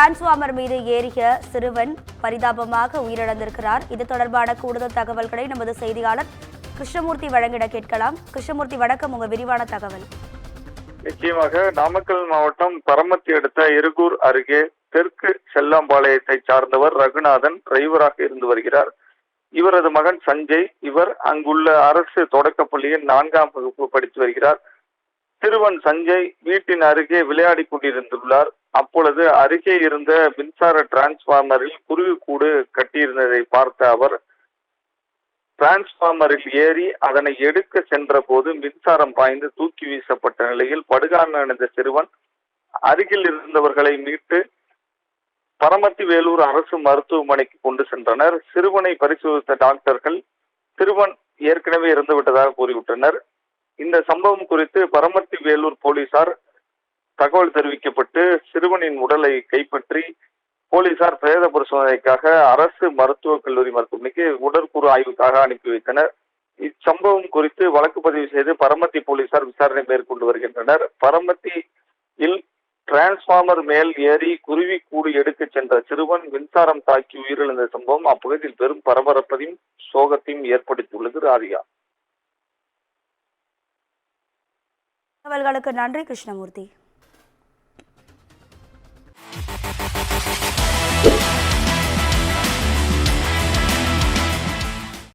Transformer மீது ஏறிய சிறுவன் பரிதாபமாக உயிரிழந்திருக்கிறார். இது தொடர்பான கூடுதல் தகவல்களை நமது செய்தியாளர் கிருஷ்ணமூர்த்தி வழங்கிட கேட்கலாம். கிருஷ்ணமூர்த்தி, வணக்கம். உங்க விரிவான தகவல். நிச்சயமாக நாமக்கல் மாவட்டம் பரமத்தி அடுத்த இருகூர் அருகே தெற்கு செல்லாம்பாளையத்தை சார்ந்தவர் ரகுநாதன் டிரைவராக இருந்து வருகிறார். இவரது மகன் சஞ்சய், இவர் அங்குள்ள அரசு தொடக்கப்பள்ளியில் 4ஆம் வகுப்பு படித்து வருகிறார். சிறுவன் சஞ்சய் வீட்டின் அருகே விளையாடி கொண்டிருந்துள்ளார். அப்பொழுது அருகே இருந்த மின்சார டிரான்ஸ்பார்மரில் குருவிக்கூடு கட்டியிருந்ததை பார்த்த அவர் டிரான்ஸ்பார்மரில் ஏறி அதனை எடுக்க சென்ற போது மின்சாரம் பாய்ந்து தூக்கி வீசப்பட்ட நிலையில் படுகாயமடைந்த சிறுவன் அருகில் இருந்தவர்களை மீட்டு பரமத்தி வேலூர் அரசு மருத்துவமனைக்கு கொண்டு சென்றனர். சிறுவனை பரிசோதித்த டாக்டர்கள் சிறுவன் ஏற்கனவே இறந்துவிட்டதாக கூறிவிட்டனர். இந்த சம்பவம் குறித்து பரமத்தி வேலூர் போலீசார் தகவல் தெரிவிக்கப்பட்டு சிறுவனின் உடலை கைப்பற்றி போலீசார் பிரேத பரிசோதனைக்காக அரசு மருத்துவக் கல்லூரி மருத்துவமனைக்கு உடற்கூறு ஆய்வுக்காக அனுப்பி வைத்தனர். இச்சம்பவம் குறித்து வழக்கு பதிவு செய்து பரமத்தி போலீசார் விசாரணை மேற்கொண்டு வருகின்றனர். பரமத்தியில் டிரான்ஸ்பார்மர் மேல் ஏறி குருவி கூடு எடுக்க சென்ற சிறுவன் மின்சாரம் தாக்கி உயிரிழந்த சம்பவம் அப்பகுதியில் பெரும் பரபரப்பையும் சோகத்தையும் ஏற்படுத்தியுள்ளது. ராதிகா, தகவல்களுக்கு நன்றி கிருஷ்ணமூர்த்தி.